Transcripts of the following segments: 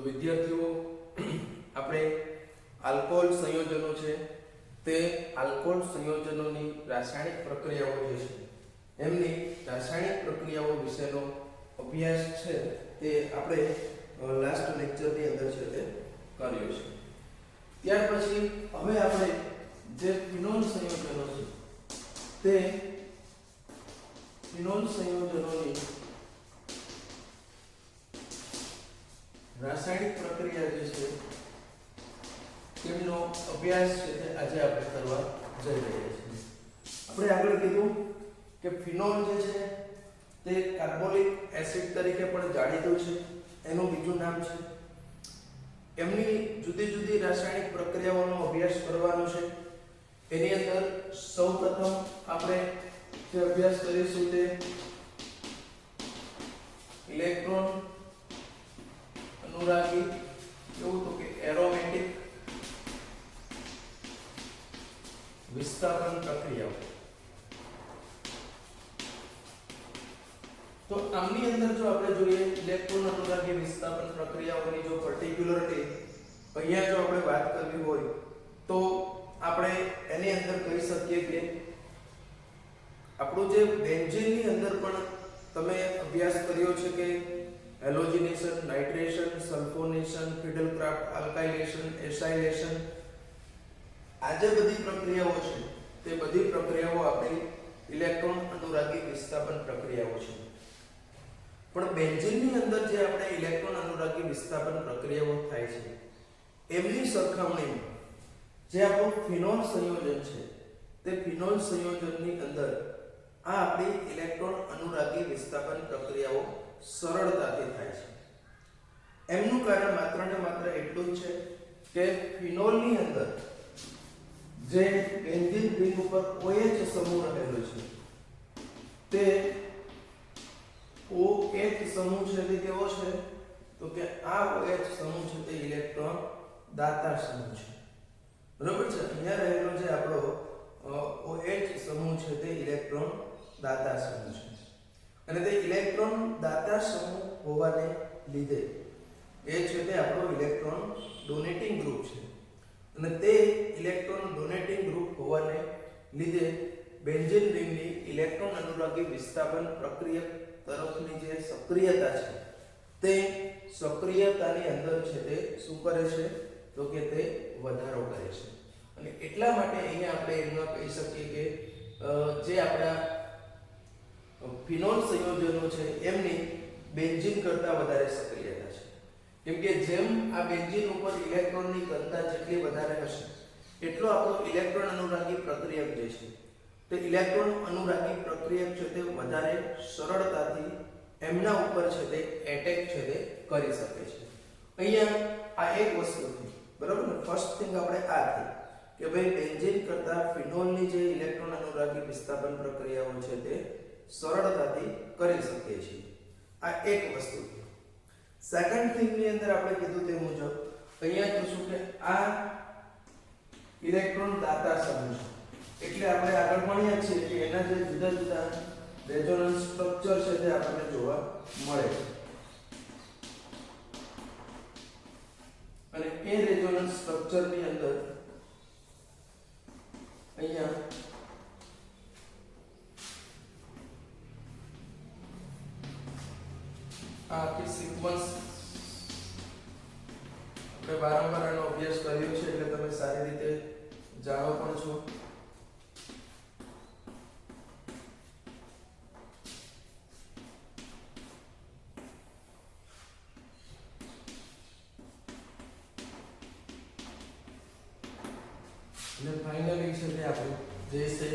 વિદ્યાર્થીઓ આપણે આલ્કોહોલ સંયોજનો છે તે આલ્કોહોલ સંયોજનોની રાસાયણિક પ્રક્રિયાઓ જે છે એમની રાસાયણિક પ્રક્રિયાઓ વિશેનો અભ્યાસ છે તે આપણે લાસ્ટ લેક્ચરની અંદર છે તે કર્યો છે. ત્યાર પછી હવે આપણે જે ફિનોલ સંયોજનો છે તે ફિનોલ સંયોજનોની રાસાયણિક પ્રક્રિયા જે છે તેમનો અભ્યાસ છે તે આજે આપણે કરવા જઈ રહ્યા છીએ. આપણે આગળ કીધું કે ફિનોલ જે છે તે કાર્બોલિક એસિડ તરીકે પણ જાણીતું છે. એનું બીજું નામ છે. એમની જુદી જુદી રાસાયણિક પ્રક્રિયાઓનો અભ્યાસ કરવાનો છે. એની અંદર સૌપ્રથમ આપણે જે અભ્યાસ કરીશું તે ઇલેક્ટ્રોન અનુરાગી એવું તો કે એરોમેટિક વિસ્થાપન પ્રક્રિયાઓ. તો આમની અંદર જો આપણે જોઈએ ઇલેક્ટ્રોન અનુરાગી વિસ્થાપન પ્રક્રિયાઓની જો પર્ટિક્યુલરલી અહીંયા જો આપણે વાત કરવી હોય તો આપણે એની અંદર કહી શકીએ કે આપણું જે બેન્ઝીનની અંદર પણ તમે અભ્યાસ કર્યો છે કે halogenation, nitration, sulphonation, Friedel Crafts, alkylation, acylation, આ જે બધી પ્રક્રિયાઓ છે તે બધી પ્રક્રિયાઓ આપણી ઇલેક્ટ્રોન અનુરાગી વિસ્થાપન પ્રક્રિયાઓ છે. પણ બેન્ઝીનની અંદર જે આપણે ઇલેક્ટ્રોન અનુરાગી વિસ્થાપન પ્રક્રિયાઓ થાય છે એમની સરખામણીમાં જે આપણું ફિનોલ સંયોજન છે તે ફિનોલ સંયોજનની અંદર આ આપણી ઇલેક્ટ્રોન અનુરાગી વિસ્થાપન પ્રક્રિયાઓ સરળતાથી થાય છે. એમનું કારણ માત્ર ને માત્ર એટલું જ છે કે ફિનોલની અંદર જે બેન્ઝીન રિંગ ઉપર OH સમૂહ રહેલો છે તે OH સમૂહ છે તે કેવો છે તો કે આ OH સમૂહ છે તે ઇલેક્ટ્રોન દાતા સમૂહ છે. બરોબર છે. અહીંયા રહેલો જે આપણો OH સમૂહ છે તે ઇલેક્ટ્રોન દાતા સમૂહ છે અને તે ઇલેક્ટ્રોન દાતા સમૂહ હોવાને લીધે એ છે તે આપણો ઇલેક્ટ્રોન ડોનેટિંગ ગ્રુપ છે અને તે ઇલેક્ટ્રોન ડોનેટિંગ ગ્રુપ હોવાને લીધે બેન્ઝીન રિંગની ઇલેક્ટ્રોન અનુરાગી વિસ્થાપન પ્રક્રિયા તરફની જે સક્રિયતા છે તે સક્રિયતાની અંદર છે તે શું કરે છે તો કે તે વધારો કરે છે. અને એટલા માટે અહીંયા આપણે એમાં કહી શકીએ કે જે આપણા ફિનોલ સંયોજનો છે એમની બેન્ઝીન કરતાં વધારે સક્રિયતા છે. કેમ કે જેમ આ બેન્ઝીન ઉપર ઇલેક્ટ્રોનની ઘનતા જેટલી વધારે હશે એટલો આપણો ઇલેક્ટ્રોન અનુરાગી પ્રક્રિયક જે છે તે ઇલેક્ટ્રોન અનુરાગી પ્રક્રિયક છે તે વધારે સરળતાથી એમના ઉપર છે તે એટેક છે તે કરી શકે છે. અહીંયા આ એક વસ્તુ છે. બરાબર ને. ફર્સ્ટ થિંગ આપણે આ થઈ કે ભાઈ બેન્ઝીન કરતાં ફિનોલની જે ઇલેક્ટ્રોન અનુરાગી વિસ્થાપન પ્રક્રિયાઓ છે તે સરળતાથી કરી શકીએ છીએ. આ એક વસ્તુ છે. સેકન્ડ થિંગ ની અંદર આપણે કીધું તે મુજબ અહીંયા જોશું કે આ ઇલેક્ટ્રોન દાતા સમૂહ છે એટલે આપણે આગળ ભણ્યા છીએ કે એના જે જુદા જુદા રેઝોનન્સ સ્ટ્રક્ચર છે તે આપણને જોવા મળે છે અને એ રેઝોનન્સ સ્ટ્રક્ચર ની અંદર અહીંયા આ આખી સિક્વન્સ આપણે વારંવાર આનો અભ્યાસ કર્યો છે એટલે તમે સારી રીતે જાણો પણ છો. અને ફાઇનલી છે તે આપણે જે છે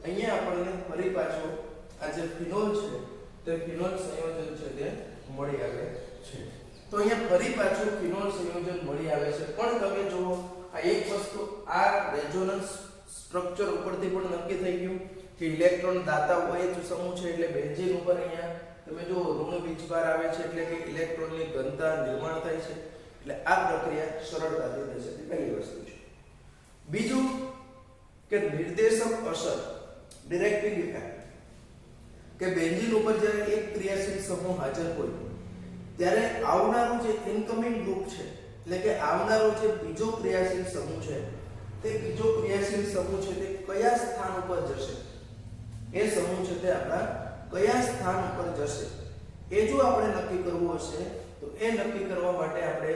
અહીંયા આપણને ફરી પાછો આ જે ફિનોલ છે તે ફિનોલ સંયોજન છે તે મળી આવે છે. તો અહીંયા ફરી પાછું ફિનોલ સંયોજન મળી આવે છે. પણ તમે જુઓ આ એક વસ્તુ આ રેઝોનન્સ સ્ટ્રક્ચર ઉપરથી પણ નક્કી થઈ ગયું કે ઇલેક્ટ્રોન દાતા OH સમૂહ છે એટલે બેન્ઝીન ઉપર અહીંયા તમે જો ઋણ વીજભાર આવે છે એટલે કે ઇલેક્ટ્રોનની ઘનતા નિર્માણ થાય છે એટલે આ પ્રક્રિયા સરળતાથી થઈ શકે. પહેલી વસ્તુ છે. બીજું કે નિર્દેશક અસર, ડિરેક્ટિંગ ઇફેક્ટ, કે બેન્ઝીન ઉપર જ્યારે એક ક્રિયાશીલ સમૂહ હાજર હોય ત્યારે આવનારું જે ઇનકમિંગ ગ્રુપ છે, એટલે કે આવનારો જે બીજો ક્રિયાશીલ સમૂહ છે, તે બીજો ક્રિયાશીલ સમૂહ છે તે કયા સ્થાન ઉપર જશે, એ સમૂહ છે તે આપણા કયા સ્થાન ઉપર જશે, એ જો આપણે નક્કી કરવું હશે તો એ નક્કી કરવા માટે આપણે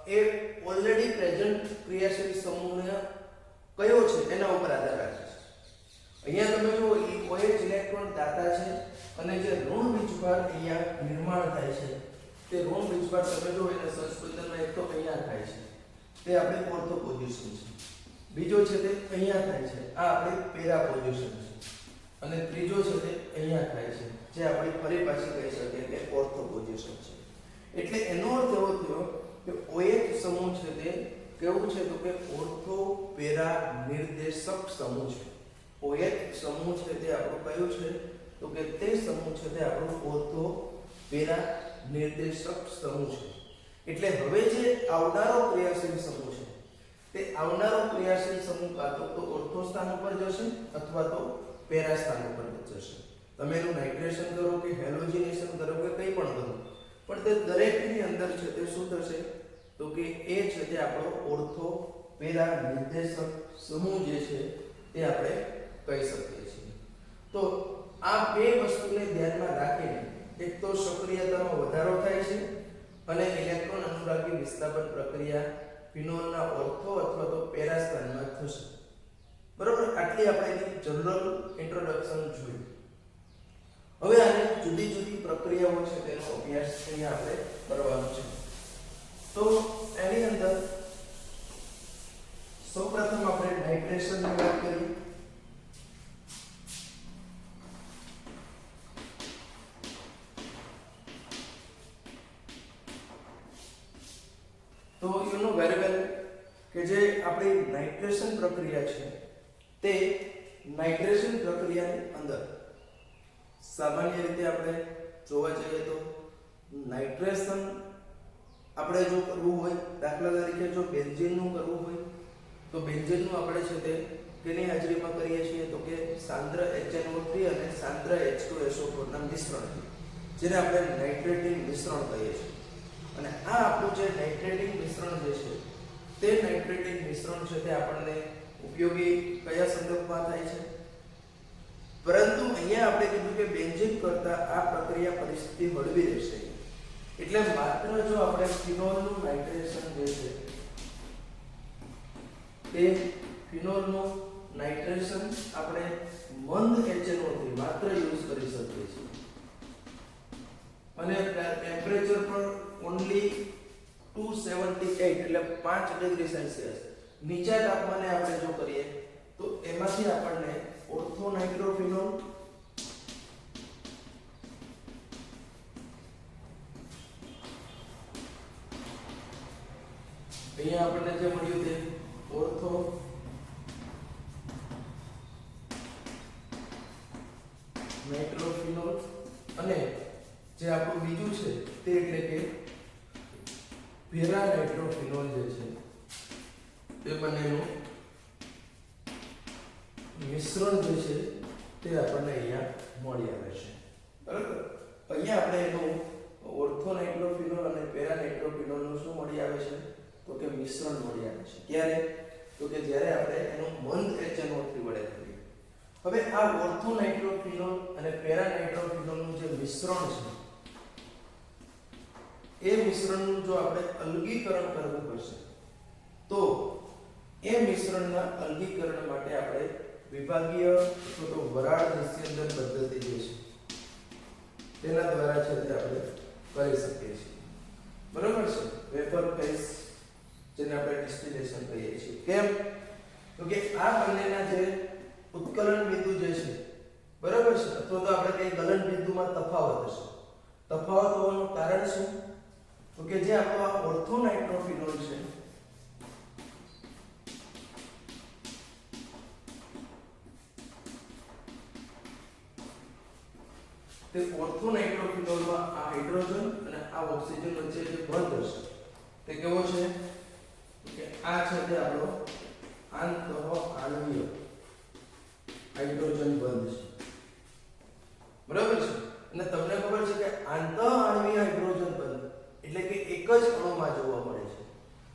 એ ઓલરેડી પ્રેઝન્ટ ક્રિયાશીલ સમૂહને કયો છે એના ઉપર આધાર રાખે છે. અહીંયા તમે જુઓ OH ઇલેક્ટ્રોન દાતા છે અને જે ઋણ વીજભાર અહીંયા નિર્માણ થાય છે, તે ઋણ વીજભાર તમે જો એને સંસ્પંદનમાં એક તો અહીંયા થાય છે, તે આપણી ઓર્થો પોઝિશન છે. બીજો છે તે અહીંયા થાય છે, આ આપણી પેરા પોઝિશન છે. અને ત્રીજો છે તે અહીંયા થાય છે, જે આપણી ફરી પાછી કહી શકીએ કે ઓર્થો પોઝિશન છે. એટલે એનો અર્થ એવો થયો કે OH સમૂહ છે તે કેવું છે તો કે ઓર્થો પેરા નિર્દેશક સમૂહ છે. OH સમૂહ છે તે આપણું કયું છે તો કે તે સમૂહ છે તે આપણું ઓર્થો પેરા નિર્દેશક સમૂહ છે. એટલે હવે જે આવનારો ક્રિયાશીલ સમૂહ છે તે આવનારો ક્રિયાશીલ સમૂહ કાં તો ઓર્થો સ્થાન ઉપર જશે અથવા તો પેરા સ્થાન ઉપર જશે. તમે એનું નાઇટ્રેશન કરો કે હેલોજિનેશન કરો કે કંઈ પણ કરો, પણ તે દરેકની અંદર છે તે શું થશે તો કે એ છે તે આપણો ઓર્થો પેરા નિર્દેશક સમૂહ જે છે તે આપણે કહી શકીએ છીએ. તો આ બે વસ્તુને ધ્યાનમાં રાખીને એક તો સક્રિયતામાં વધારો થાય છે અને ઇલેક્ટ્રોન અનુરાગી વિસ્થાપન પ્રક્રિયા ફિનોલના ઓર્થો અથવા તો પેરા સ્થાનમાં થશે. બરોબર, આટલી આપણે જનરલ ઇન્ટ્રોડક્શન જોઈ. હવે આને જુદી જુદી પ્રક્રિયાઓ છે તેનો અભ્યાસ અહીંયા આપણે કરવાનો છે. તો એની અંદર સૌપ્રથમ આપણે નાઇટ્રેશનની વાત કરીએ. તો યુ નો વેરી વેલ કે જે આપણી નાઇટ્રેશન પ્રક્રિયા છે તે નાઇટ્રેશન પ્રક્રિયાની અંદર સામાન્ય રીતે આપણે જોવા જઈએ તો નાઇટ્રેશન આપણે જો કરવું હોય, દાખલા તરીકે જો બેન્ઝીનનું કરવું હોય તો બેન્ઝીનનું આપણે છે તે કેની હાજરીમાં કરીએ છીએ તો કે સાંદ્ર HNO3 અને સાંદ્ર H2SO4 ના મિશ્રણથી, જેને આપણે નાઇટ્રેટિંગ મિશ્રણ કહીએ છીએ. અને આ આપણું જે નાઇટ્રેટિંગ મિશ્રણ જે છે તે નાઇટ્રેટિંગ મિશ્રણ છે તે આપણને ઉપયોગી કયા સંદર્ભમાં થાય છે? પરંતુ અહીંયા આપણે કીધું કે બેન્ઝીન કરતા આ પ્રક્રિયા પરિસ્થિતિ હળવી રહેશે. એટલે માત્ર જો આપણે ફિનોલનું નાઇટ્રેશન જે છે તે ફિનોલનું નાઇટ્રેશન આપણે મંદ HNO3 માત્ર યુઝ કરી શકીએ છીએ. અને ટેમ્પરેચર પણ ઓન્લી 278 એટલે 5 ડિગ્રી સેલ્સિયસ નીચા તાપમાને આપણે જો કરીએ તો એમાંથી આપણને ઓર્થો નાઇટ્રોફિનોલ અહીંયા આપણને જે મળ્યું તે ઓર્થો નાઇટ્રોફિનોલ અને જે આપણું બીજું છે તે એટલે કે પેરા નાઇટ્રોફિનોલ જે છે તે બંનેનું મિશ્રણ જે છે તે આપણને અહીંયા મળી આવે છે. બરાબર, અહીંયા આપણે એનું ઓર્થો નાઇટ્રોફિનોલ અને પેરા નાઇટ્રોફિનોલનું શું મળી આવે છે તો કે મિશ્રણ મળી આવે છે. ક્યારે તો કે જ્યારે આપણે એનું મંદ HNO3 વડે કરીએ. હવે આ ઓર્થો નાઇટ્રોફિનોલ અને પેરા નાઇટ્રોફિનોલનું જે મિશ્રણ છે એ મિશ્રણનું જો આપણે અલગીકરણ કરવું પડશે તો એ મિશ્રણના અલગીકરણ માટે આપણે વિભાગીય અથવા તો વરાળ નિસ્યંદન પદ્ધતિ જે છે તેના દ્વારા છે તે આપણે કરી શકીએ છીએ. બરાબર છે, વેપર ફેઝ જેને આપણે ડિસ્ટિલેશન કહીએ છીએ. કેમ તો કે આ બંનેના જે ઉત્કલન બિંદુ જે છે બરાબર છે, અથવા તો આપણે કઈ ગલન બિંદુમાં તફાવત હશે. તફાવત હોવાનું કારણ શું તો કે જે આપણો આ ઓર્થો નાઇટ્રોફિનોલ છે તે ઓર્થો નાઇટ્રોફિનોલમાં આ હાઇડ્રોજન અને આ ઓક્સિજન વચ્ચે જે બંધ હશે તે કેવો છે કે આ છે તે આપણો આંતઃઆણ્વીય હાઇડ્રોજન બંધ છે, બરાબર છે। અને તમને ખબર છે કે આંતઃઆણ્વીય હાઇડ્રોજન બંધ એટલે કે એક જ અણુમાં જોવા મળે છે।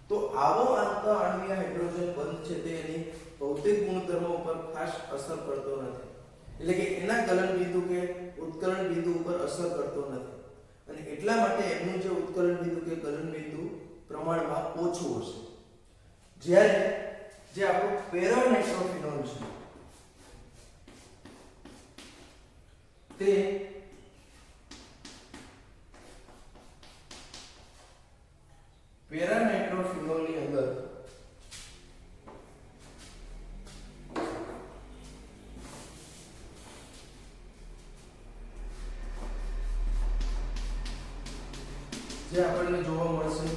તો આવો આંતઃઆણ્વીય હાઇડ્રોજન બંધ છે તે એની ભૌતિક ગુણધર્મો ઉપર ખાસ અસર કરતો નથી, એટલે કે એના ગલન બિંદુ કે ઉત્કલન બિંદુ ઉપર અસર કરતો નથી, અને એટલા માટે એનું જે ઉત્કલન બિંદુ કે ગલન બિંદુ પ્રમાણમાં ઓછું હશે। જ્યારે જે આપણું પેરાનાઇટ્રોફિનોલ છે તે પેરાનાઇટ્રોફિનોલ ની અંદર જે આપણને જોવા મળશે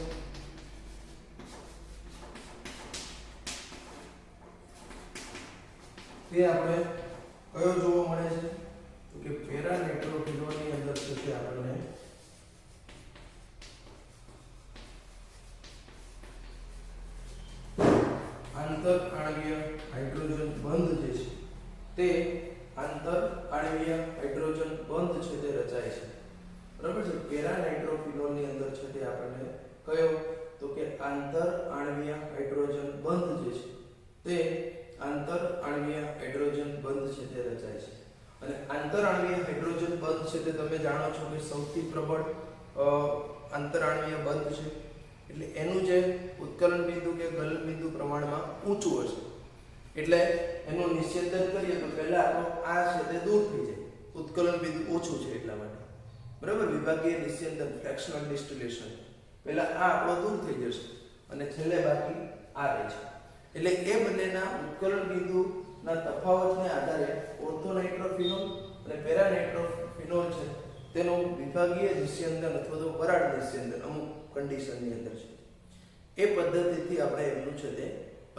તે આપણે કયો જોવા મળે છે તો કે પેરાનાઇટ્રોફિનોલ ની અંદર છે તે આપણને આંતરઆણ્વીય હાઇડ્રોજન બંધ જે છે તે આંતરઆણ્વીય હાઇડ્રોજન બંધ છે તે રચાય છે, બરાબર છે। પેરાનાઇટ્રોફિનોલ ની અંદર છે તે આપણને કયો તો કે આંતરઆણ્વીય હાઇડ્રોજન બંધ જે છે તે આંતરઆણ્વીય હાઇડ્રોજન બંધ છે તે રચાય છે। અને આંતરઆણ્વીય હાઇડ્રોજન બંધ છે તે તમે જાણો છો કે સૌથી પ્રબળ આંતરઆણ્વીય બંધ છે, એટલે એનું જે ઉત્કલન બિંદુ કે ગલન બિંદુ પ્રમાણમાં ઊંચું હશે, એટલે એનું નિસ્યંદન કરીએ તો પહેલા આપણો આ છે તે દૂર થઈ જાય, ઉત્કલન બિંદુ ઓછું છે એટલા માટે, બરાબર। વિભાગીય નિસ્યંદન ફ્રેક્શનલ ડિસ્ટિલેશન પહેલા આ આપણો દૂર થઈ જશે અને છેલ્લે બાકી આ રહે છે, એટલે એ બંનેના ઉત્કલન બિંદુના તફાવતને આધારે ઓર્થોનાઇટ્રોફિનોલ અને પેરાનાઇટ્રોફિનોલ છે તેનું વિભાગીય નિસ્યંદન અથવા તો વરાળ નિસ્યંદન અમુક કન્ડિશનની અંદર છે એ પદ્ધતિથી આપણે એમનું છે તે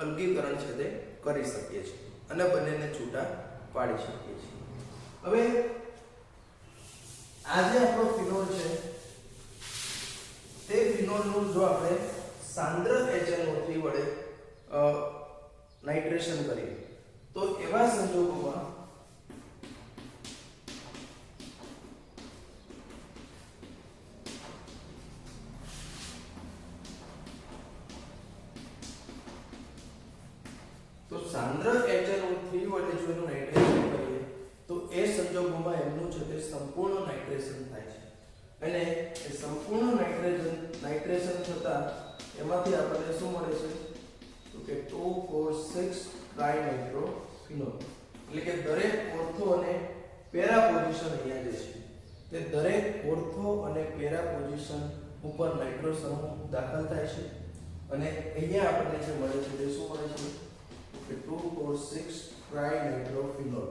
અલગીકરણ છે તે કરી શકીએ છીએ અને બંનેને છૂટા પાડી શકીએ છીએ। હવે આ જે આપણો ફિનોલ છે તે ફિનોલનું જો આપણે સાંદ્ર HNO3 વડે નાઇટ્રેશન કરીએ તો એવા સંજોગોમાં સાંદ્ર HNO3 વડે જો એનું નાઇટ્રેશન કરીએ તો એ સંજોગોમાં એમનું છે તે સંપૂર્ણ નાઇટ્રેશન થાય છે, અને એ સંપૂર્ણ નાઇટ્રેશન થતા એમાંથી આપણને શું મળે છે તો કે 2,4,6 ટ્રાઇનાઇટ્રોફિનોલ, એટલે કે દરેક ઓર્થો અને પેરા પોઝિશન અહીંયા જે છે તે દરેક ઓર્થો અને પેરા પોઝિશન ઉપર નાઇટ્રો સમૂહ દાખલ થાય છે, અને અહીંયા આપણને જે મળે છે તે શું મળે છે 2,4,6 ટ્રાઇનાઇટ્રોફિનોલ,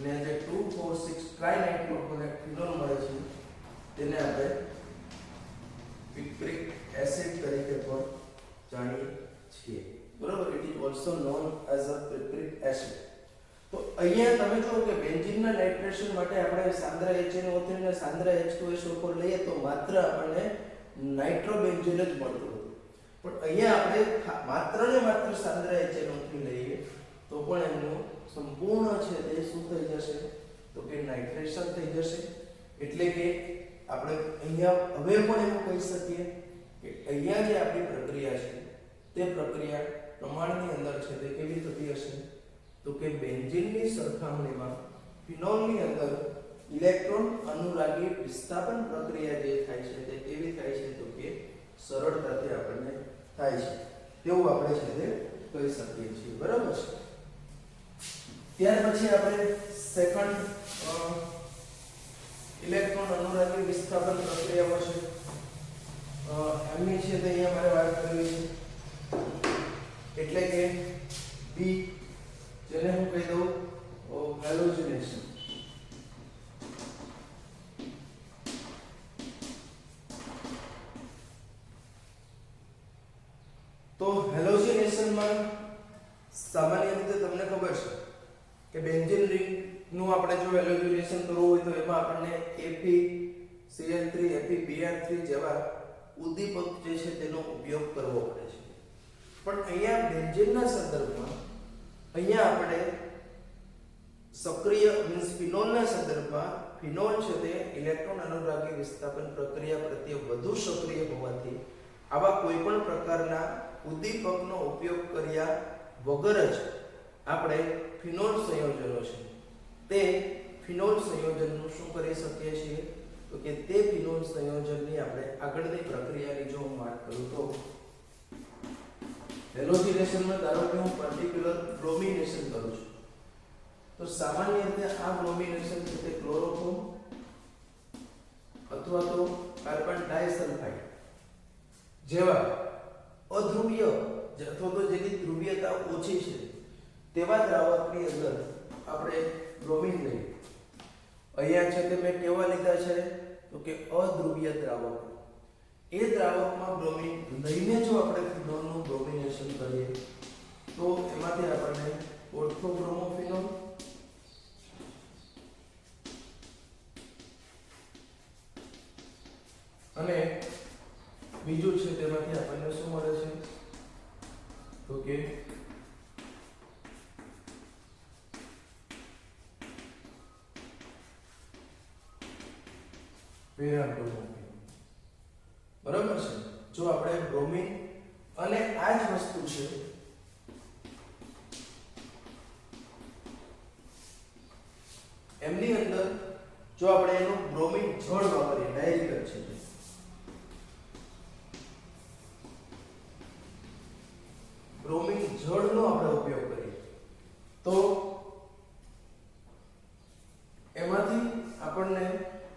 ને જે 2,4,6 ટ્રાઇનાઇટ્રોફિનોલ મળે છે તેને આપણે picric એસિડ તરીકે પણ જાણીએ છીએ, બરાબર। It is also known as a picric acid. તો અહીંયા તમે જુઓ કે બેન્ઝીનના નાઇટ્રેશન માટે આપણે સાંદ્ર HNO3 અને સાંદ્ર H2SO4 લઈએ તો માત્ર આપણને નાઇટ્રોબેન્ઝીન જ મળતું હતું, પણ અહીંયા આપણે માત્ર ને માત્ર સાંદ્ર HNO3 લઈએ તો પણ એનું સંપૂર્ણ છે તે શું થઈ જશે તો કે નાઇટ્રેશન થઈ જશે, એટલે કે આપણે અહીંયા હવે પણ એવું કહી શકીએ કે અહીંયા જે આપણી પ્રક્રિયા છે તે પ્રક્રિયા પ્રમાણની અંદર છે તે કેવી થતી હશે તો કે બેન્ઝીનની સરખામણીમાં ફિનોલની અંદર ઇલેક્ટ્રોન અનુરાગી વિસ્થાપન પ્રક્રિયા જે થાય છે તે કેવી થાય છે તો કે સરળતાથી આપણને થાય છે તેવું આપણે છે તે કહી શકીએ છીએ, બરાબર છે। ત્યાર પછી આપણે સેકન્ડ ઇલેક્ટ્રોન અનુરાગી વિસ્થાપન પ્રક્રિયાઓ છે એમની છે તે અહીંયા મારે વાત કરવી છે, એટલે કે બી જેને હું કહી દઉં હેલોજનેશન। તો હેલોજનેશનમાં સામાન્ય રીતે તમને ખબર છે કે બેન્ઝીન રિંગ નું આપણે જો હેલોજનેશન કરવું હોય તો એમાં આપણને FeCl3 FeBr3 જેવા ઉદ્દીપક જે છે તેનો ઉપયોગ કરવો પડે છે. પણ અહીંયા બેન્ઝીનના સંદર્ભમાં અહીંયા આપણે સક્રિય મીન્સ ફિનોલના સંદર્ભમાં ફિનોલ છે તે ઇલેક્ટ્રોન અનુરાગી વિસ્થાપન પ્રક્રિયા પ્રત્યે વધુ સક્રિય હોવાથી આવા કોઈ પણ પ્રકારના ઉદ્દીપકનો ઉપયોગ કર્યા વગર જ આપણે ફિનોલ સંયોજનો છે તે ફિનોલ સંયોજનનું શું કરી શકીએ છીએ તો કે તે ફિનોલ સંયોજનની આપણે આગળની પ્રક્રિયાની જો હું વાત કરું તો હેલોજિનેશનમાં ધારો કે હું પર્ટિક્યુલર બ્રોમિનેશન કરું છું તો સામાન્ય રીતે આ બ્રોમિનેશન છે તે ક્લોરોફોર્મ અથવા તો કાર્બન ડાઇસલ્ફાઇડ જેવા અધ્રુવીય અથવા તો જેની ધ્રુવીયતા ઓછી છે તેવા દ્રાવકની અંદર આપણે બ્રોમિન લઈએ. અહીંયા છે તે મેં કેવા લીધા છે તો કે અધ્રુવીય દ્રાવક. એ દ્રાવકમાં બ્રોમિન લઈને જો આપણે ફિનોલનું બ્રોમિનેશન કરીએ તો એમાંથી આપણને ઓર્થોબ્રોમોફિનોલ અને બીજું છે તેમાંથી આપણને શું મળે છે તો કે પેરાબ્રોમોફિનોલ. બરાબર છે. જો આપણે બ્રોમિન અને આ જ વસ્તુ છે એમની અંદર જો આપણે એનું બ્રોમિન જળ વાપરીએ ડાયરેક્ટ છે બ્રોમિન જળનો આપણે ઉપયોગ કરીએ તો એમાંથી આપણને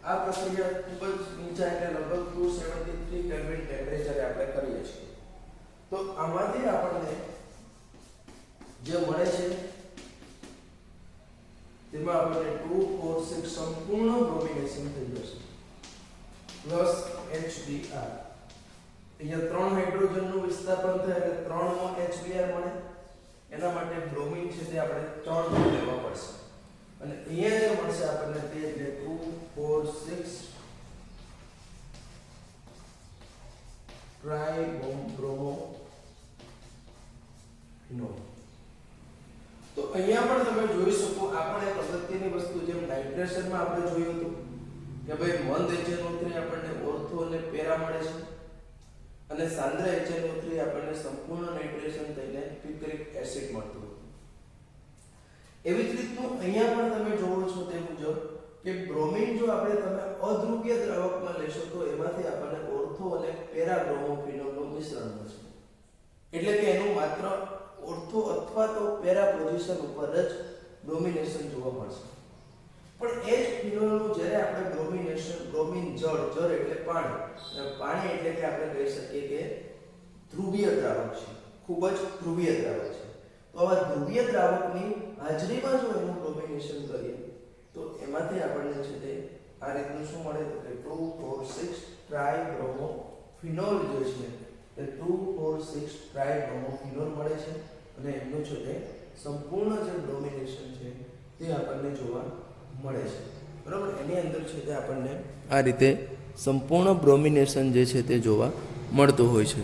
આ પ્રક્રિયા ખૂબ જ નીચા એટલે લગભગ 273 કેલ્વિન ટેમ્પરેચરે આપણે કરીએ છીએ તો આમાંથી આપણને જે મળે છે તેમાં આપણને 2 4 6 સંપૂર્ણ બ્રોમિનેશન થઈ જશે પ્લસ HBr. અહીંયા 3 હાઇડ્રોજનનું વિસ્થાપન થાય એટલે 3 નો HBr મળે. એના માટે બ્રોમિન છે તે આપણે 3 લેવા પડશે અને અહીંયા જે મળશે આપણને તે એટલે 2 4 6 ટ્રાઇબ્રોમોફિનોલ. તો અહીંયા પણ તમે જોઈ શકો આપણે એક અગત્યની વસ્તુ જેમ નાઇટ્રેશનમાં આપણે જોયું હતું કે ભાઈ મંદ HNO3 આપણને ઓર્થો અને પેરા મળે છે અને સાંદ્ર HNO3 આપણને સંપૂર્ણ નાઇટ્રેશન થઈને પિક્રિક એસિડ મળતું હતું. એવી જ રીતનું અહીંયા પણ તમે જોવો છો તે મુજબ કે બ્રોમિન જો આપણે તમે અધ્રુવીય દ્રાવકમાં લેશો તો એમાંથી આપણને ઓર્થો અને પેરા બ્રોમોફિનોલનું મિશ્રણ મળશે. એટલે કે એનું માત્ર ઓર્થો અથવા તો પેરા પોઝિશન ઉપર જ ડોમિનેશન જોવા મળશે. પણ એ જ ફિનોલનું જ્યારે આપણે બ્રોમિન જળ એટલે પાણી એટલે કે આપણે કહી શકીએ કે ધ્રુવીય દ્રાવક છે, ખૂબ જ ધ્રુવીય દ્રાવક છે. તો આવા ધ્રુવીય દ્રાવકની હાજરીમાં જો એનું બ્રોમિનેશન કરીએ તો એમાંથી આપણને છે તે આ રીતનું શું મળે તો કે 2 4 6 ટ્રાઇબ્રોમોફિનોલ જે છે તે 2 4 6 ટ્રાઇબ્રોમોફિનોલ મળે છે અને એમનું છે તે સંપૂર્ણ જે બ્રોમિનેશન છે તે આપણને જોવા મળે છે. બરાબર. એની અંદર છે તે આપણને આ રીતે સંપૂર્ણ બ્રોમિનેશન જે છે તે જોવા મળતું હોય છે.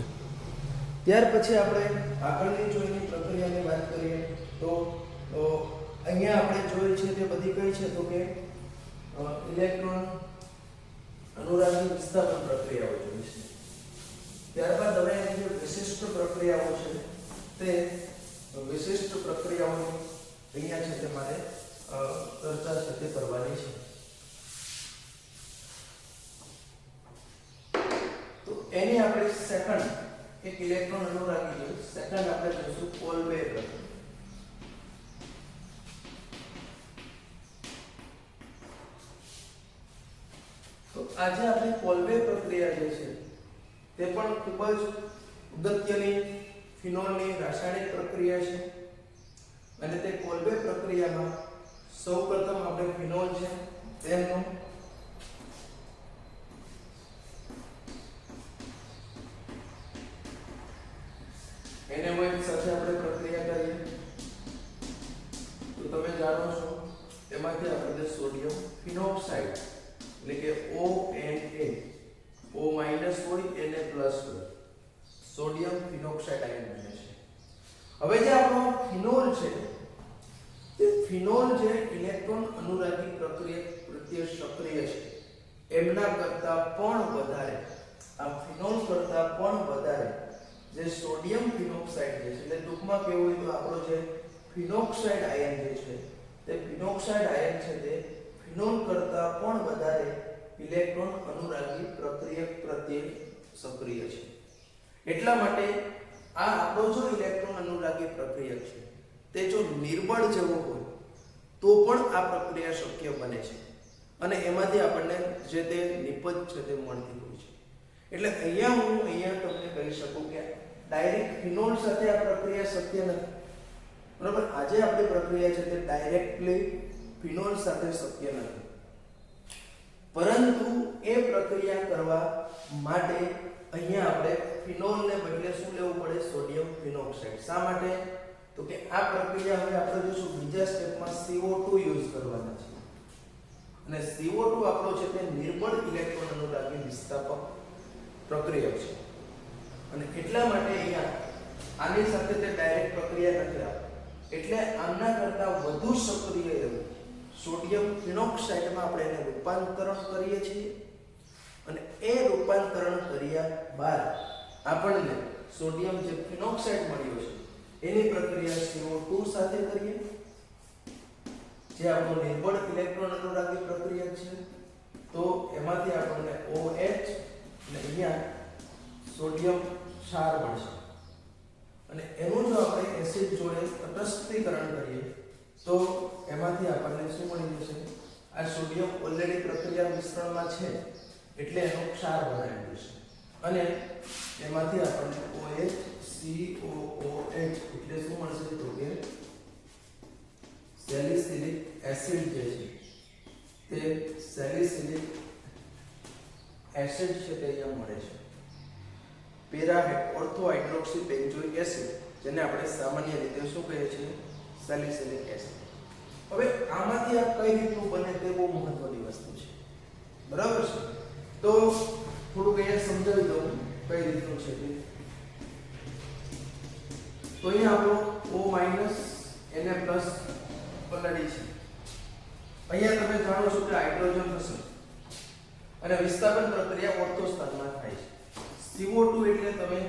ત્યાર પછી આપણે આગળની જો એની પ્રક્રિયાની વાત કરીએ તો અહીંયા આપણે જોઈ છે તે બધી કઈ છે તો કે ઇલેક્ટ્રોન અનુરાગી વિસ્થાપન પ્રક્રિયાઓ જોઈ છે. ત્યારબાદ હવે એની જે વિશિષ્ટ પ્રક્રિયાઓ છે તે વિશિષ્ટ પ્રક્રિયાઓની અહીંયા છે તે મારે ચર્ચા છે તે કરવાની છે. તો એની આપણે સેકન્ડ એક ઇલેક્ટ્રોન અનુરાગી છે. સેકન્ડ આપણે જોઈશું કોલ્બે પ્રક્રિયા. તો આજે આપણે કોલ્બે પ્રક્રિયા જે છે તે પણ ખૂબ જ અગત્યની ફિનોલની રાસાયણિક પ્રક્રિયા છે અને તે કોલ્બે પ્રક્રિયામાં સૌપ્રથમ આપણે ફિનોલ છે તેનું NaOH સાથે આપણે પ્રક્રિયા કરીએ તો તમે જાણો છો તેમાંથી આપણને સોડિયમ ફિનોક્સાઇડ એટલે કે ONA O- હોય Na+ હવે જે આપણો ફિનોલ છે તે ફિનોલ જે ઇલેક્ટ્રોન અનુરાગી પ્રક્રિયા પ્રત્યે સક્રિય છે એમના કરતા પણ વધારે, આ ફિનોલ કરતા પણ વધારે જે સોડિયમ ફિનોક્સાઇડ છે, એટલે ટૂંકમાં કેવું હોય તો આપણો જે ફિનોક્સાઇડ આયન જે છે તે ફિનોક્સાઇડ આયન છે તે ફિનોલ કરતા પણ વધારે ઇલેક્ટ્રોન અનુરાગી પ્રક્રિયા પ્રત્યે સક્રિય છે. એટલા માટે આ આપણો જો ઇલેક્ટ્રોન અનુરાગી પ્રક્રિયક છે તે જો નિર્બળ જેવો હોય તો પણ આ પ્રક્રિયા શક્ય બને છે અને એમાંથી આપણને જે તે નિપજ છે તે મળતી હોય છે. એટલે અહીંયા હું તમને કહી શકું કે ડાયરેક્ટ ફિનોલ સાથે આ પ્રક્રિયા શક્ય નથી. બરાબર, આજે આપણી પ્રક્રિયા છે તે ડાયરેક્ટલી ફિનોલ સાથે શક્ય નથી, પરંતુ એ પ્રક્રિયા કરવા માટે અહીંયા આપણે ફિનોલને બદલે શું લેવું પડે? Sodium phenoxide. શા માટે? તો કે આ પ્રક્રિયા હવે આપણે જોશું બીજા સ્ટેપમાં CO2 યુઝ કરવાના છે અને CO2 આપણો છે તે નિર્બળ ઇલેક્ટ્રોન અનુરાગી વિસ્થાપક પ્રક્રિયક છે અને એટલા માટે અહીંયા આની સાથે તે ડાયરેક્ટ પ્રક્રિયા નથી આપતી, એટલે આના કરતા વધુ સક્રિય એવું સોડિયમ ફિનોક્સાઇડમાં આપણે એને રૂપાંતરણ કરીએ છીએ અને એ રૂપાંતરણ કર્યા બાદ આપણને સોડિયમ જે ફિનોક્સાઇડ મળ્યો છે એની પ્રક્રિયા CO2 સાથે કરીએ, જે આપણો નિર્બળ ઇલેક્ટ્રોન અનુરાગી પ્રક્રિયા છે, તો એમાંથી આપણને OH અને અહીંયા સોડિયમ ક્ષાર મળશે અને એનું જો આપણે એસિડ જોડે તટસ્થીકરણ કરીએ તો એમાંથી આપણને શું મળી જશે? આ સોડિયમ ઓલરેડી પ્રક્રિયા મિશ્રણમાં છે એટલે એનો ક્ષાર બનાવી દેશે અને એમાંથી આપણને OH COOH એટલે શું મળશે? તો કે સેલિસિલિક એસિડ જે છે તે સેલિસિલિક એસિડ છે તે અહીંયા મળે છે. Para ortho hydroxy benzoic acid, જેને આપણે સામાન્ય રીતે શું કહીએ છીએ? Salicylic acid. હવે આમાંથી આ કઈ રીતનું બને તે બહુ મહત્વની વસ્તુ છે. બરાબર છે? તો થોડુંક અહીંયા સમજાવી દઉં કઈ રીતનું છે તે. તો અહીંયા આપણો O- Na+ પલળી છે. અહીંયા તમે જાણો છો કે હાઇડ્રોજન હશે અને વિસ્થાપન પ્રક્રિયા ઓર્થો સ્થાનમાં થાય છે. CO2 એટલે તમે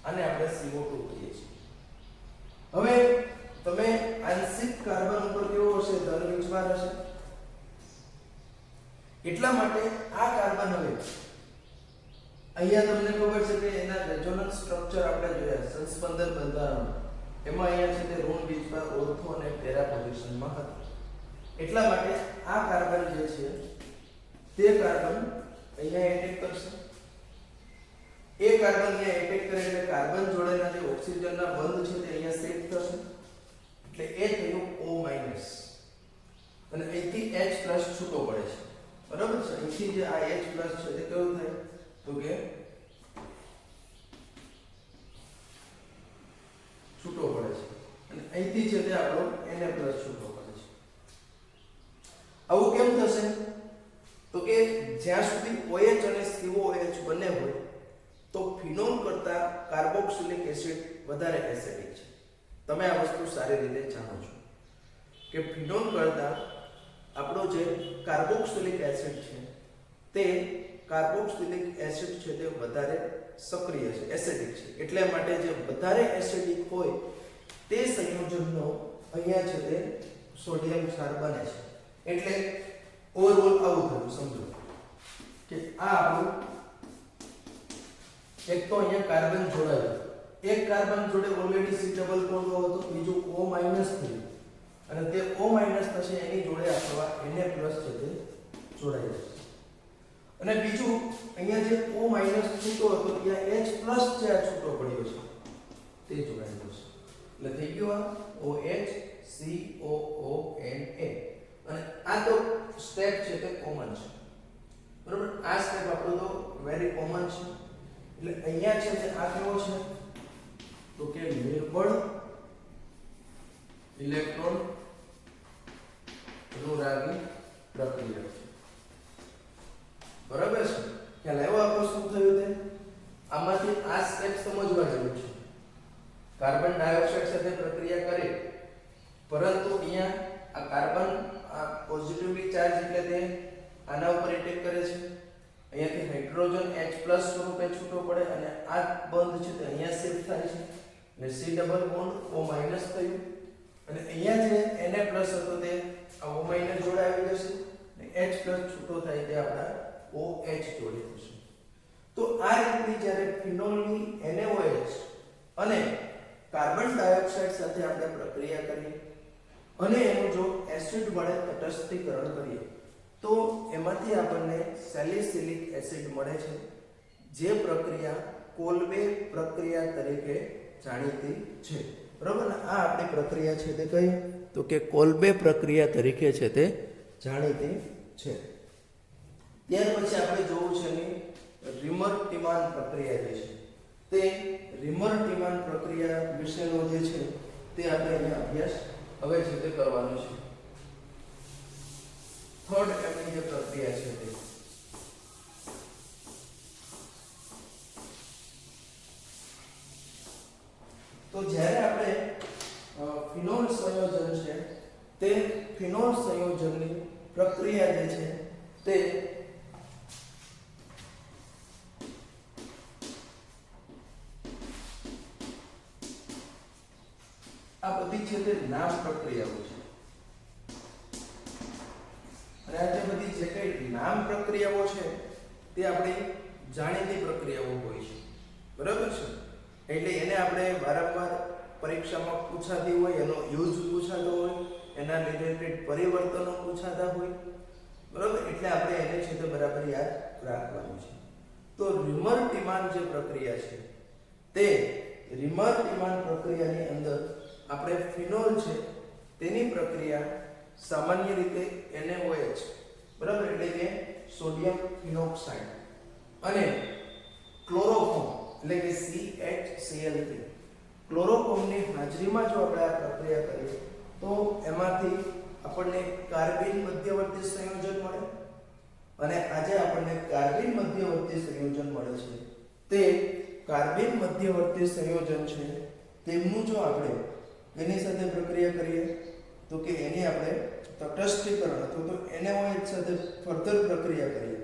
આને આપણે CO2 કહીએ છીએ. હવે તમે આંશિક કાર્બન ઉપર કેવો હશે? ધન વીજભાર હશે. એટલા માટે આ કાર્બન હવે અહીંયા તમને ખબર છે કે એના રેઝોનન્સ સ્ટ્રક્ચર આપણે જોયા સંસ્પંદન બંધારણ, એમાં અહીંયા છે તે ઋણ વીજભાર ઓર્થો અને પેરા પોઝિશનમાં હતા. એટલા માટે આ કાર્બન જે છે તે કાર્બન અહીંયા એટેક કરશે. એ કાર્બન અહીંયા એટેક કરે એટલે કાર્બન જોડેના જે ઓક્સિજનના બંધ છે તે અહીંયા સેટ થશે એટલે એ થયું O- અને અહીંથી H+ છૂટો પડે છે. બરાબર છે? અહીંથી જે આ H+ છે તે કેવું થાય? તો કે છૂટો પડે છે અને અહીંથી છે તે આપણો Na+ છૂટો પડે છે. આવું કેમ થશે? તો કે જ્યાં સુધી OH અને COOH બંને હોય તો ફિનોલ કરતા કાર્બોક્સિલિક એસિડ વધારે એસિડિક છે. તમે આ વસ્તુ સારી રીતે જાણો છો કે ફિનોલ કરતા આપણો જે કાર્બોક્સિલિક એસિડ છે તે કાર્બોક્સિલિક એસિડ છે તે વધારે સક્રિય છે, એસિડિક છે. એટલે માટે જે વધારે એસિડિક હોય તે સંયોજનનો અહીંયા છે તે સોડિયમ ક્ષાર બને છે. એટલે ઓવરઓલ આવું થયું. સમજો કે આ આપણું એક તો અહીંયા કાર્બન જોડાયો, એક કાર્બન જોડે ઓલરેડી C ડબલ બોન્ડ હતો, બીજું O- થયું અને તે O- થશે એની જોડે આપણો Na+ છે તે જોડાઈ જશે અને બીજું અહીંયા જે O- છૂટો હતો ત્યાં H+ જે આ છૂટો પડ્યો છે તે જોડાઈ જશે એટલે થઈ ગયું આ OH COONA. અને આ તો સ્ટેપ છે તે કોમન છે. બરોબર? આ સ્ટેપ આપણો તો વેરી કોમન છે. એટલે અહીંયા છે તે આ કેવો છે? તો કે નિર્બળ ઇલેક્ટ્રોન અનુરાગી પ્રક્રિયા છે. બરાબર છે? ખ્યાલ આવ્યો આપણો શું થયું તે? આમાંથી આ સ્ટેપ સમજવા ચાર્જ એટલે તે આના ઉપર એટેક કરે છે, અહીંયાથી હાઇડ્રોજન H+ સ્વરૂપે છૂટો પડે અને આ બંધ છે તે અહીંયા શિફ્ટ થાય છે અને C ડબલ બોન્ડ O- થયું અને અહીંયા જે Na+ હતો તે આ O- જોડે આવી જશે અને H+ છૂટો થાય તે આપણા OH જોડે થશે. તો આ રીતની જ્યારે ફિનોલની NaOH અને કાર્બન ડાયોક્સાઇડ સાથે આપણે પ્રક્રિયા કરીએ અને એનું જો એસિડ વડે તટસ્થીકરણ કરીએ તો એમાંથી આપણને સેલિસિલિક એસિડ મળે છે, જે પ્રક્રિયા કોલ્બે પ્રક્રિયા તરીકે જાણીતી છે. બરાબર ને? આ આપણી પ્રક્રિયા છે તે કઈ? તો કે કોલ્બે પ્રક્રિયા તરીકે છે તે જાણીતી છે. ત્યાર પછી આપણે જોવું છે એની રિમર-ટીમાન પ્રક્રિયા જે છે તે રિમર-ટીમાન પ્રક્રિયા વિશેનો જે છે તે આપણે અહીંયા અભ્યાસ હવે છે તે કરવાનો છે. થર્ડ એમની જે પ્રક્રિયા છે તે તો જ્યારે આપણે ફિનોલ સંયોજન છે તે ફિનોલ સંયોજનની પ્રક્રિયા જે છે તે આ બધી છે તે નામ પ્રક્રિયાઓ છે અને આ જે બધી જે કઈ નામ પ્રક્રિયાઓ છે તે આપણી જાણીતી પ્રક્રિયાઓ હોય છે. બરાબર છે? એટલે એને આપણે વારંવાર પરીક્ષામાં પૂછાતી હોય, એનો યુઝ પૂછાતો હોય, એના રિલેટેડ પરિવર્તનો પૂછાતા હોય. બરાબર? એટલે આપણે એને છે તે બરાબર યાદ રાખવાનું છે. તો રિમર-ટીમાન જે પ્રક્રિયા છે તે રિમર-ટીમાન પ્રક્રિયાની અંદર આપણે ફિનોલ છે તેની પ્રક્રિયા સામાન્ય રીતે NaOH બરાબર એટલે કે સોડિયમ ફિનોક્સાઇડ અને ક્લોરોફોર્મ એટલે કે CHCl3 ક્લોરોફોર્મની હાજરીમાં જો આપણે આ પ્રક્રિયા કરીએ તો એમાંથી આપણને કાર્બિન મધ્યવર્તી સંયોજન મળે અને આજે આપણને કાર્બિન મધ્યવર્તી સંયોજન મળે છે તે કાર્બિન મધ્યવર્તી સંયોજન છે તેમનું જો આપણે એની સાથે પ્રક્રિયા કરીએ તો કે એની આપણે તટસ્થીકરણ અથવા તો NaOH સાથે ફર્ધર પ્રક્રિયા કરીએ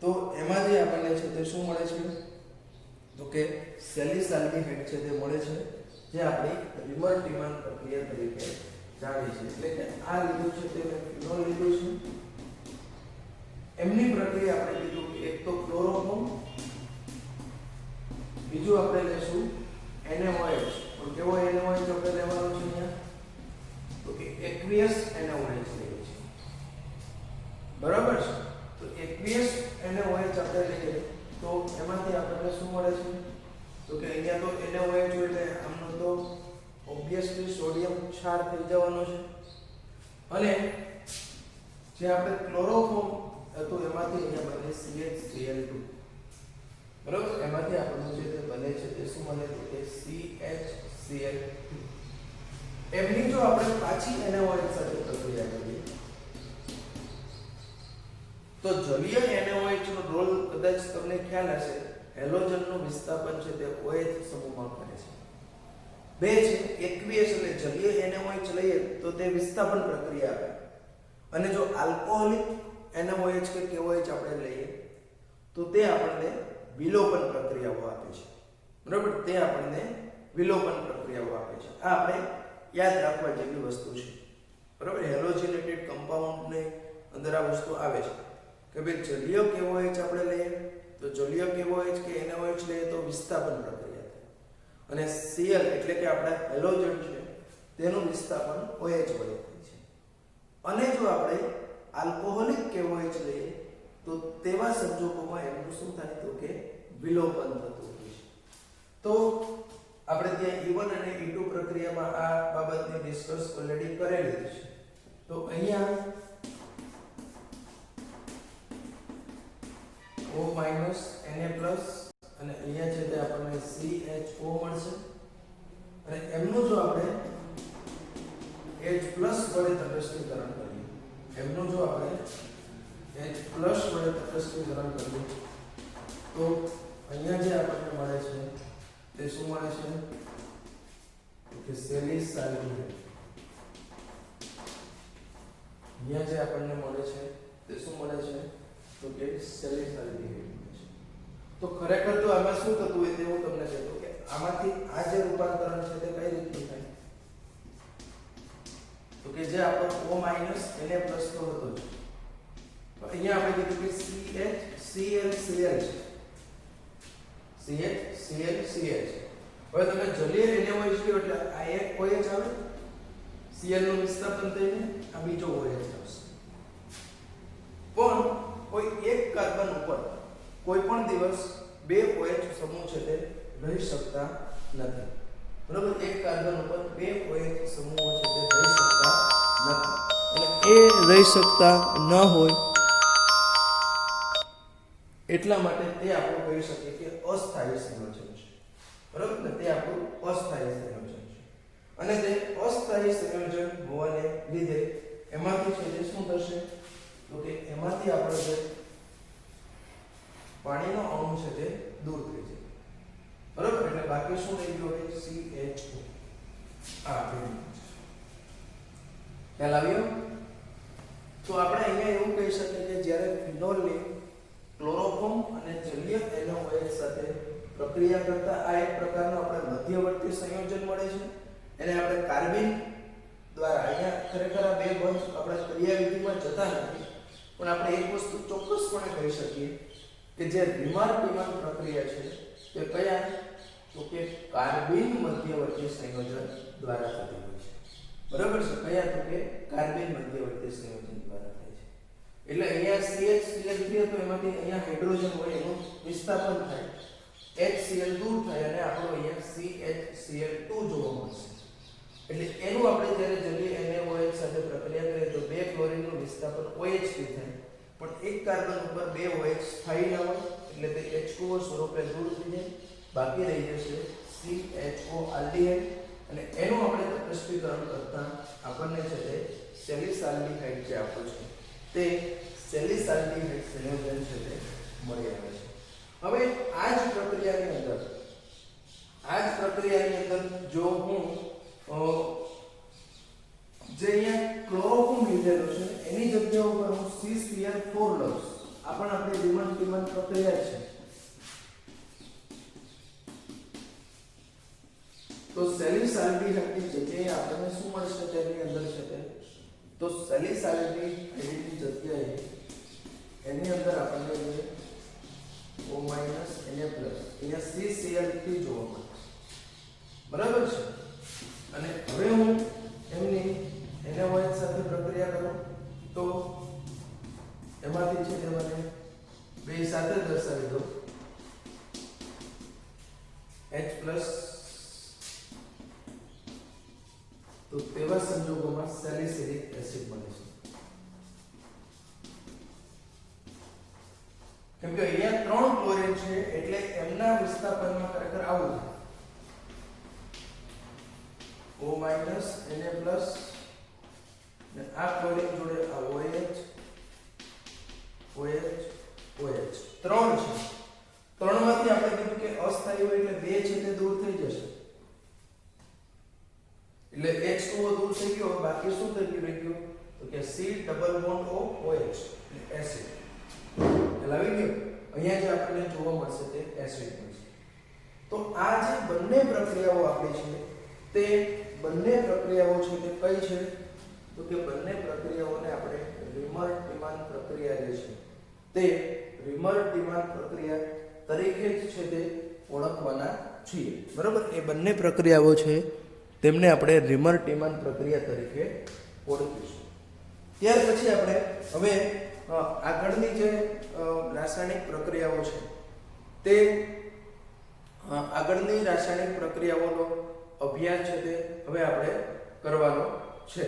તો એમાં જે આપણને છે તે શું મળે છે તો કે સેલિસાલ્ડિહાઇડ છે તે મળે છે, જે આપણી રિમર-ટીમાન પ્રક્રિયા તરીકે જાણી છે. એટલે કે આ લીધું છે તે ફિનોલ લીધું છે, એમની પ્રક્રિયા આપણે કીધું કે એક તો ક્લોરોફોર્મ, બીજું આપણે લેશું NaOH. તો કેવો NaOH આપણે લેવાનો છે અહીંયા તો કે aqueous NaOH લઈએ છે. બરાબર છે? તો aqueous NaOH આપણે લઈએ તો એમાંથી આપણને શું મળે છે તો કે અહીંયા તો NaOH હોય એટલે આમનો તો ઓબ્વિયસલી સોડિયમ ક્ષાર થઈ જવાનો છે અને જે આપણે ક્લોરોફોર્મ હતું એમાંથી અહીંયા બને CHCl2. બરાબર? એમાંથી આપણને જે બને છે તે શું બને તો કે CHCl2. એમની જો આપણે પાછી NaOH સાથે પ્રક્રિયા કરીએ તો જલીય NaOH નો રોલ કદાચ તમને ખ્યાલ હશે, હેલોજનનું વિસ્થાપન છે તે OH સમૂહમાં કરે છે. બે છે aqueous એટલે જલીય NaOH લઈએ તો તે વિસ્થાપન પ્રક્રિયા આપે અને જો આલ્કોહોલિક NaOH કે KOH આપણે લઈએ તો તે આપણને વિલોપન પ્રક્રિયાઓ આપે છે. બરાબર? તે આપણને વિલોપન પ્રક્રિયાઓ આપે છે. આ આપણે યાદ રાખવા જેવી વસ્તુ છે. બરાબર? હેલોજનેટેડ કમ્પાઉન્ડને અંદર આ વસ્તુ આવે છે કે ભાઈ જલીય KOH આપણે લઈએ તો જલીય KOH કે NaOH લઈએ તો વિસ્થાપન પ્રક્રિયા થાય અને Cl એટલે કે આપણા હેલોજન છે તેનું વિસ્થાપન OH વડે થાય છે. અને જો આપણે આલ્કોહોલિક KOH લઈએ તો તેવા સંજોગોમાં એનું શું થાય તો કે વિલોપન થતું હોય છે. તો આપણે ત્યાં E1 અને E2 પ્રક્રિયામાં આ બાબતને ડિસ્કસ ઓલરેડી કરેલી છે. તો અહીંયા O - Na+ અને અહીંયા છે તે આપણને CHO મળશે અને એમનું જો આપણે H+ વડે તટસ્થીકરણ કરીએ, એમનું જો આપણે H+ વડે તટસ્થીકરણ કરીએ તો અહીંયા જે આપણને મળે છે તે શું મળે છે કે સેલિસાલ્ડિહાઇડ અહીંયા જે આપણને મળે છે તે શું મળે છે તો કે સેલિસાલ્ડિહાઇડ મળે છે. તો ખરેખર તો આમાં શું થતું હોય તે હું તમને કહેતો કે આમાંથી આ જે રૂપાંતરણ છે તે કઈ રીતનું થાય તો કે જે આપણો O- Na+ તો હતો જ, તો અહીંયા આપણે કીધું કે CHClCl છે, CHClCl. હવે તમે જલીય NaOH લ્યો એટલે આ એક OH આવે, Cl નું વિસ્થાપન થઈને આ બીજો OH આવશે. પણ કોઈ એક કાર્બન ઉપર કોઈ પણ દિવસ બે OH સમૂહ છે તે રહી શકતા નથી. બરાબર, એક કાર્બન ઉપર બે OH સમૂહો છે તે રહી શકતા નથી. અને એ રહી શકતા ન હોય એટલા માટે તે આપણે કહી શકીએ કે અસ્થાયી સંયોજન છે. બરાબર ને, તે આપણું અસ્થાયી સંયોજન છે. અને તે અસ્થાયી સંયોજન હોવાને લીધે એમાંથી છે તે શું થશે તો કે એમાંથી આપણો જે પાણીનો અણુ છે તે દૂર થઈ જાય. બરાબર, એટલે બાકી શું રહી ગયું હવે CHO. આ ખ્યાલ આવ્યો? તો આપણે અહીંયા એવું કહી શકીએ કે જ્યારે ફિનોલની ક્લોરોફોર્મ અને જલીય NaOH સાથે પ્રક્રિયા કરતા આ એક પ્રકારનો આપણે મધ્યવર્તી સંયોજન મળે છે. એને આપણે કાર્બિન દ્વારા, અહીંયા ખરેખર આ બે બંધ આપણે ક્રિયાવિધિમાં જતા નથી, પણ આપણે એક વસ્તુ ચોક્કસપણે કહી શકીએ કે જે રિમાર્ક-ડિમાન્ડ પ્રક્રિયા છે તે કયા તો કે કાર્બિન મધ્યવર્તી સંયોજન દ્વારા થતી હોય છે. બરાબર છે, કયા તો કે કાર્બિન મધ્યવર્તી સંયોજન દ્વારા થાય છે. એટલે અહીંયા CHCl3 તો એમાંથી અહીંયા હાઇડ્રોજન હોય એનું વિસ્થાપન થાય, HCl દૂર થાય અને આપણો અહીંયા CHCl2 જોવા મળશે. એટલે એનું આપણે જ્યારે જલીય NaOH સાથે પ્રક્રિયા કરીએ તો બે ક્લોરીનનું વિસ્થાપન OH થી થાય, પણ એક કાર્બન ઉપર બે OH સ્થાયી ન હોય એટલે તે H2O સ્વરૂપે દૂર થઈ જાય, બાકી રહી જશે CHO આલ્ડીહાઇડ. અને એનું આપણે સ્પષ્ટીકરણ કરતા આપણને છે તે સેલિસાલ્ડિહાઇડ જે આપણું છે તે સેલિસાલ્ડિહાઇડ સંયોજન છે તે મળી આવે છે. હવે આ જ પ્રક્રિયાની અંદર જો હું જે અહીંયા ક્લોરોફોર્મ લીધેલો છે એની જગ્યા ઉપર હું CCl4 લઉં, આ પણ આપણી રિમાર્ક-ડિમાન્ડ પ્રક્રિયા છે. તો સેલિસાલ્ડિહાઇડની જગ્યાએ આપણને શું મળશે તેની અંદર છે તે તો સેલિસાલ્ડિહાઇડની જગ્યાએ એની અંદર આપણને જે O- Na+ અહીંયા CCl3 જોવા મળશે. બરાબર છે, અને હવે હું એમની NaOH સાથે પ્રક્રિયા કરું તો એમાંથી છે તે મને બે સાથે દર્શાવી દો H+ તો તેવા સંજોગોમાં સેલિસિલિક એસિડ બને છે. કેમ કે અહીંયા 3 ક્લોરીન છે એટલે એમના વિસ્થાપનમાં ખરેખર આવું થાય O- Na+ ને આ ક્લોરીન જોડે આ OH 3 છે. 3 માંથી આપણે કીધું કે અસ્થાયી હોય એટલે બે છે તે દૂર થઈ જશે, એટલે H2O દૂર થઈ ગયો, બાકી શું થઈ ગયું તો કે C ડબલ બોન્ડ OH એટલે એસિડ. લાવી ગયો, અહીંયા જે આપણને જોવા મળશે તે એસિડ છે. તો આ જે બંને પ્રક્રિયાઓ આપણી છે તે બંને પ્રક્રિયાઓ છે તે કઈ છે તો કે બંને પ્રક્રિયાઓને આપણે રિમાર્ક-ડિમાન્ડ પ્રક્રિયા જે છે તે રિમાર્ક-ડિમાન્ડ પ્રક્રિયા તરીકે જ છે તે ઓળખવાના છીએ. બરાબર, એ બંને પ્રક્રિયાઓ છે તેમને આપણે રિમાર્ક-ડિમાન્ડ પ્રક્રિયા તરીકે ઓળખીશું. ત્યાર પછી આપણે હવે આગળની જે રાસાયણિક પ્રક્રિયાઓ છે તે આગળની રાસાયણિક પ્રક્રિયાઓનો અભ્યાસ છે તે હવે આપણે કરવાનો છે.